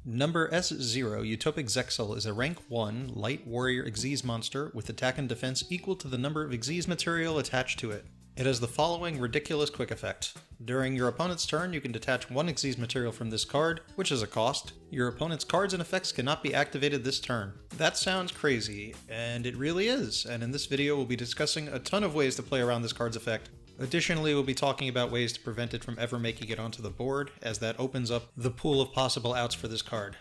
Number S0 Utopic Zexal is a rank 1 light warrior Xyz monster with attack and defense equal to the number of Xyz material attached to it. It has the following ridiculous quick effect. During your opponent's turn, you can detach one Xyz material from this card, which is a cost. Your opponent's cards and effects cannot be activated this turn. That sounds crazy, and it really is, and in this video we'll be discussing a ton of ways to play around this card's effect. Additionally, we'll be talking about ways to prevent it from ever making it onto the board, as that opens up the pool of possible outs for this card.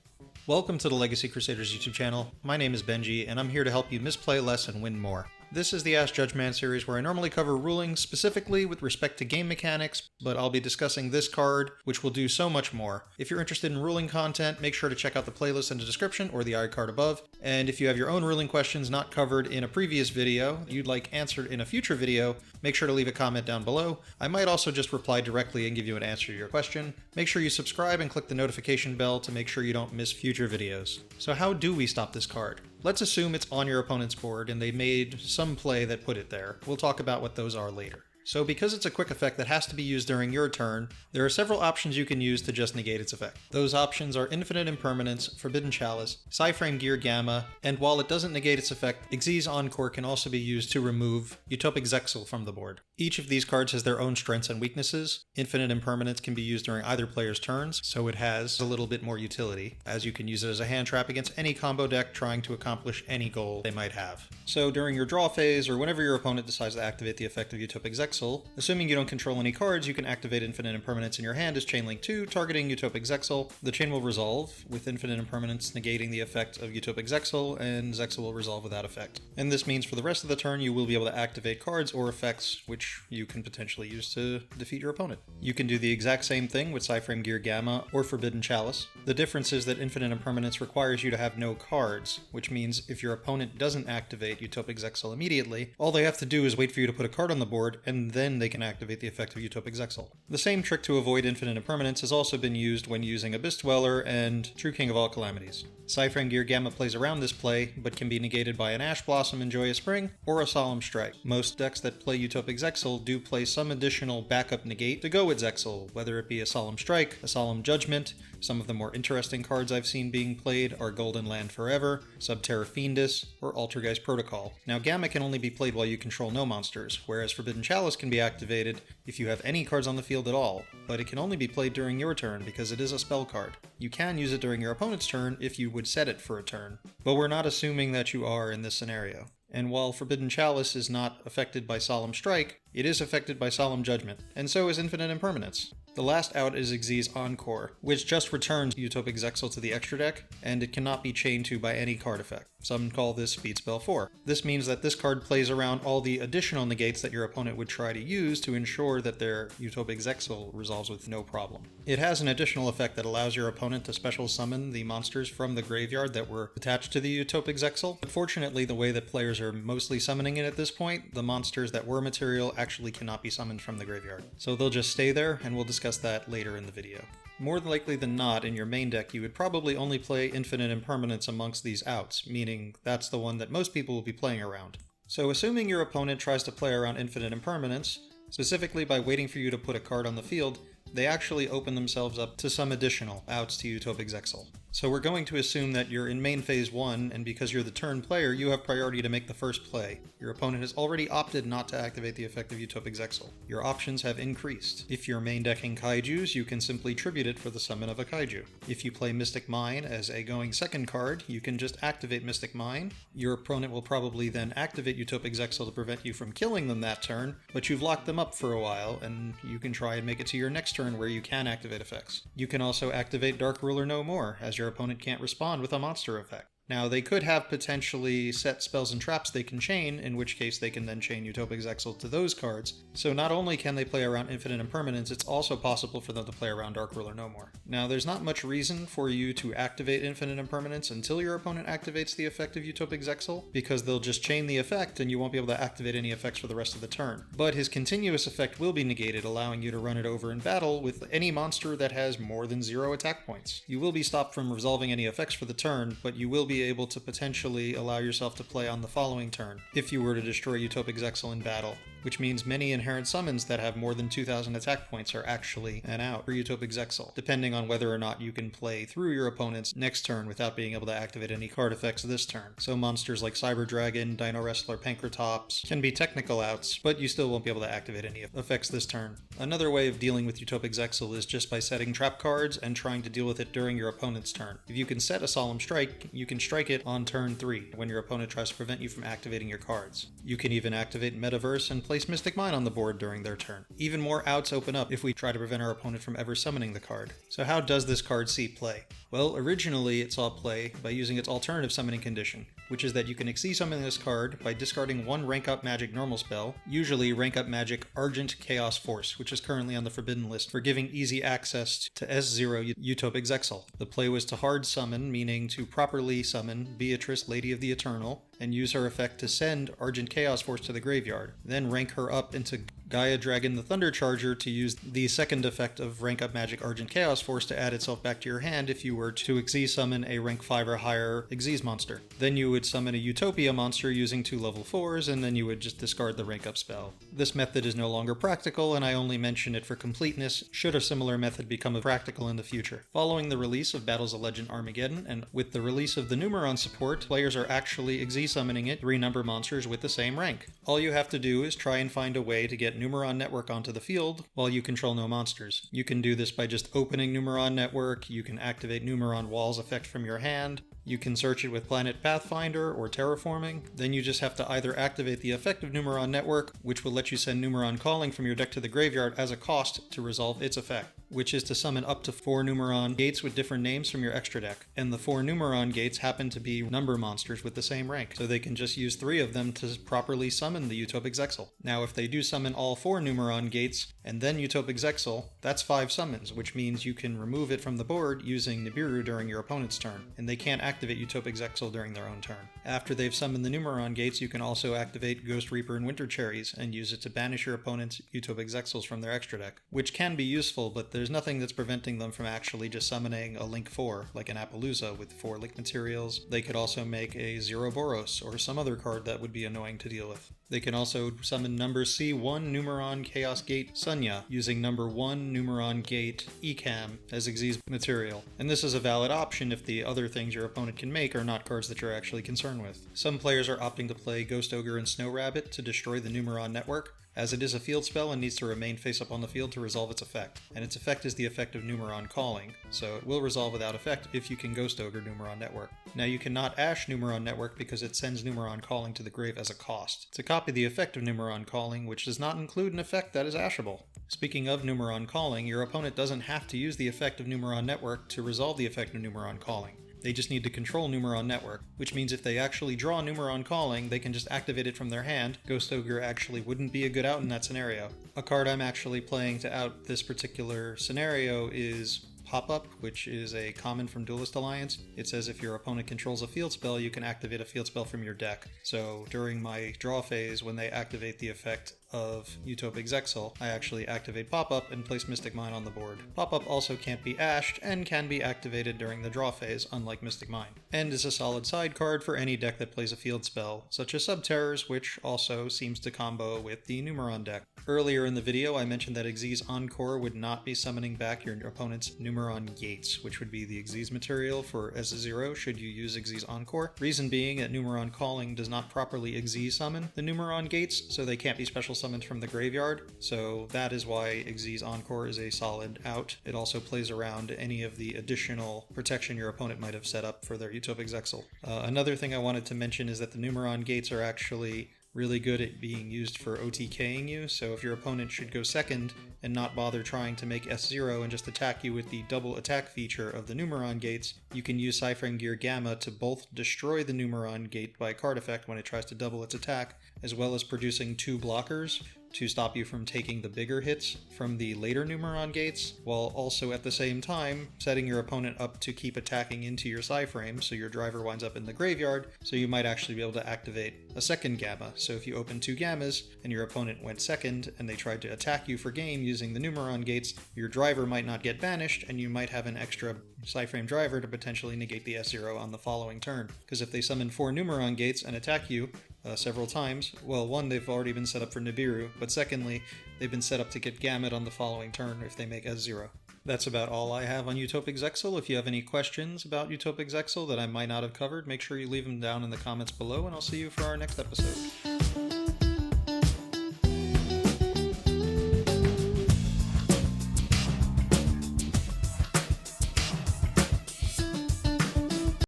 Welcome to the Legacy Crusaders YouTube channel. My name is Benji, and I'm here to help you misplay less and win more. This is the Ask Judgeman series where I normally cover rulings specifically with respect to game mechanics, but I'll be discussing this card, which will do so much more. If you're interested in ruling content, make sure to check out the playlist in the description or the iCard above. And if you have your own ruling questions not covered in a previous video you'd like answered in a future video, make sure to leave a comment down below. I might also just reply directly and give you an answer to your question. Make sure you subscribe and click the notification bell to make sure you don't miss future videos. So how do we stop this card? Let's assume it's on your opponent's board and they made some play that put it there. We'll talk about what those are later. So because it's a quick effect that has to be used during your turn, there are several options you can use to just negate its effect. Those options are Infinite Impermanence, Forbidden Chalice, Psyframe Gear Gamma, and while it doesn't negate its effect, Xyz Encore can also be used to remove Utopic Zexal from the board. Each of these cards has their own strengths and weaknesses. Infinite Impermanence can be used during either player's turns, so it has a little bit more utility, as you can use it as a hand trap against any combo deck trying to accomplish any goal they might have. So during your draw phase, or whenever your opponent decides to activate the effect of Utopic Zexal, assuming you don't control any cards, you can activate Infinite Impermanence in your hand as Chainlink 2, targeting Utopic Zexal. The chain will resolve, with Infinite Impermanence negating the effect of Utopic Zexal, and Zexal will resolve without effect. And this means for the rest of the turn you will be able to activate cards or effects which you can potentially use to defeat your opponent. You can do the exact same thing with Psyframe Gear Gamma or Forbidden Chalice. The difference is that Infinite Impermanence requires you to have no cards, which means if your opponent doesn't activate Utopic Zexal immediately, all they have to do is wait for you to put a card on the board, and then they can activate the effect of Utopic Zexal. The same trick to avoid Infinite Impermanence has also been used when using Abyss Dweller and True King of All Calamities. Psyframe Gear Gamma plays around this play, but can be negated by an Ash Blossom in Joyous Spring or a Solemn Strike. Most decks that play Utopic Zexal do play some additional backup negate to go with Zexal, whether it be a Solemn Strike, a Solemn Judgment. Some of the more interesting cards I've seen being played are Golden Land Forever, Subterra Fiendus, or Altergeist Protocol. Now Gamma can only be played while you control no monsters, whereas Forbidden Chalice can be activated if you have any cards on the field at all, but it can only be played during your turn because it is a spell card. You can use it during your opponent's turn if you would set it for a turn, but we're not assuming that you are in this scenario. And while Forbidden Chalice is not affected by Solemn Strike, it is affected by Solemn Judgment, and so is Infinite Impermanence. The last out is Xyz Encore, which just returns Utopic Zexal to the extra deck, and it cannot be chained to by any card effect. Some call this Speed Spell 4. This means that this card plays around all the additional negates that your opponent would try to use to ensure that their Utopic Zexal resolves with no problem. It has an additional effect that allows your opponent to special summon the monsters from the graveyard that were attached to the Utopic Zexal. Unfortunately, the way that players are mostly summoning it at this point, the monsters that were material actually cannot be summoned from the graveyard. So they'll just stay there, and we'll discuss that later in the video. More likely than not, in your main deck, you would probably only play Infinite Impermanence amongst these outs, meaning that's the one that most people will be playing around. So assuming your opponent tries to play around Infinite Impermanence, specifically by waiting for you to put a card on the field, they actually open themselves up to some additional outs to Utopic Zexal. So we're going to assume that you're in main phase 1, and because you're the turn player, you have priority to make the first play. Your opponent has already opted not to activate the effect of Utopic Zexal. Your options have increased. If you're main decking Kaijus, you can simply tribute it for the summon of a Kaiju. If you play Mystic Mine as a going second card, you can just activate Mystic Mine. Your opponent will probably then activate Utopic Zexal to prevent you from killing them that turn, but you've locked them up for a while, and you can try and make it to your next turn where you can activate effects. You can also activate Dark Ruler No More, as your opponent can't respond with a monster effect. Now, they could have potentially set spells and traps they can chain, in which case they can then chain Utopic Zexal to those cards. So not only can they play around Infinite Impermanence, it's also possible for them to play around Dark Ruler No More. Now, there's not much reason for you to activate Infinite Impermanence until your opponent activates the effect of Utopic Zexal, because they'll just chain the effect and you won't be able to activate any effects for the rest of the turn. But his continuous effect will be negated, allowing you to run it over in battle with any monster that has more than 0 attack points. You will be stopped from resolving any effects for the turn, but you will be be able to potentially allow yourself to play on the following turn, if you were to destroy Utopic Zexal in battle, which means many inherent summons that have more than 2,000 attack points are actually an out for Utopic Zexal, depending on whether or not you can play through your opponent's next turn without being able to activate any card effects this turn. So monsters like Cyber Dragon, Dino Wrestler, Pankratops can be technical outs, but you still won't be able to activate any effects this turn. Another way of dealing with Utopic Zexal is just by setting trap cards and trying to deal with it during your opponent's turn. If you can set a Solemn Strike, you can strike it on turn 3 when your opponent tries to prevent you from activating your cards. You can even activate Metaverse and place Mystic Mine on the board during their turn. Even more outs open up if we try to prevent our opponent from ever summoning the card. So how does this card see play? Well, originally it saw play by using its alternative summoning condition, which is that you can Xyz summon this card by discarding one rank up magic normal spell, usually rank up magic Argent Chaos Force, which is currently on the forbidden list for giving easy access to S0 Utopic Zexal. The play was to hard summon, meaning to properly summon Beatrice, Lady of the Eternal, and use her effect to send Argent Chaos Force to the graveyard, then rank her up into Gaia Dragon the Thunder Charger to use the second effect of rank up magic Argent Chaos Force to add itself back to your hand if you were to Xyz summon a rank 5 or higher Xyz monster. Then you would summon a Utopia monster using 2 level 4s, and then you would just discard the rank up spell. This method is no longer practical, and I only mention it for completeness should a similar method become practical in the future. Following the release of Battles of Legend Armageddon, and with the release of the Numeron support, players are actually Xyz summoning it 3-number monsters with the same rank. All you have to do is try and find a way to get Numeron Network onto the field while you control no monsters. You can do this by just opening Numeron Network, you can activate Numeron Walls effect from your hand, you can search it with Planet Pathfinder or Terraforming. Then you just have to either activate the effect of Numeron Network, which will let you send Numeron Calling from your deck to the graveyard as a cost to resolve its effect, which is to summon up to 4 Numeron gates with different names from your extra deck. And the 4 Numeron gates happen to be number monsters with the same rank, so they can just use 3 of them to properly summon the Utopic Zexal. Now if they do summon all 4 Numeron gates and then Utopic Zexal, that's 5 summons, which means you can remove it from the board using Nibiru during your opponent's turn, and they can't activate Utopic Zexal during their own turn. After they've summoned the Numeron gates, you can also activate Ghost Reaper and Winter Cherries and use it to banish your opponent's Utopic Zexals from their extra deck, which can be useful, but there's nothing that's preventing them from actually just summoning a Link 4, like an Appaloosa with 4 Link materials. They could also make a Zero Boros or some other card that would be annoying to deal with. They can also summon number C1 Numeron Chaos Gate Sunya using number 1 Numeron Gate Ecam as Xyz material. And this is a valid option if the other things your opponent can make are not cards that you're actually concerned with. Some players are opting to play Ghost Ogre and Snow Rabbit to destroy the Numeron Network, as it is a field spell and needs to remain face up on the field to resolve its effect. And its effect is the effect of Numeron Calling, so it will resolve without effect if you can Ghost Ogre Numeron Network. Now you cannot Ash Numeron Network because it sends Numeron Calling to the grave as a cost. To copy the effect of Numeron Calling, which does not include an effect that is ashable. Speaking of Numeron Calling, your opponent doesn't have to use the effect of Numeron Network to resolve the effect of Numeron Calling. They just need to control Numeron Network, which means if they actually draw Numeron Calling, they can just activate it from their hand. Ghost Ogre actually wouldn't be a good out in that scenario. A card I'm actually playing to out this particular scenario is Pop-Up, which is a common from Duelist Alliance. It says if your opponent controls a field spell, you can activate a field spell from your deck. So during my draw phase, when they activate the effect of Utopic Zexal, I actually activate Pop-Up and place Mystic Mine on the board. Pop-Up also can't be ashed and can be activated during the draw phase, unlike Mystic Mine, and is a solid side card for any deck that plays a field spell, such as Subterrors, which also seems to combo with the Numeron deck. Earlier in the video, I mentioned that Xyz Encore would not be summoning back your opponent's Numeron Gates, which would be the Xyz material for S0 should you use Xyz Encore. Reason being that Numeron Calling does not properly Xyz summon the Numeron Gates, so they can't be special summoned from the graveyard, so that is why Xyz Encore is a solid out. It also plays around any of the additional protection your opponent might have set up for their Utopic Zexal. Another thing I wanted to mention is that the Numeron Gates are actually really good at being used for OTKing you, so if your opponent should go second and not bother trying to make S0 and just attack you with the double attack feature of the Numeron Gates, you can use Ciphering Gear Gamma to both destroy the Numeron Gate by card effect when it tries to double its attack, as well as producing 2 blockers to stop you from taking the bigger hits from the later Numeron Gates, while also at the same time setting your opponent up to keep attacking into your Cyframe, so your driver winds up in the graveyard, so you might actually be able to activate a second Gamma. So if you open 2 Gammas and your opponent went second and they tried to attack you for game using the Numeron Gates, your driver might not get banished and you might have an extra Psyframe Driver to potentially negate the S0 on the following turn. Because if they summon 4 Numeron gates and attack you several times, well, one, they've already been set up for Nibiru, but secondly, they've been set up to get Gamut on the following turn if they make S0. That's about all I have on Utopic Zexal. If you have any questions about Utopic Zexal that I might not have covered, make sure you leave them down in the comments below, and I'll see you for our next episode.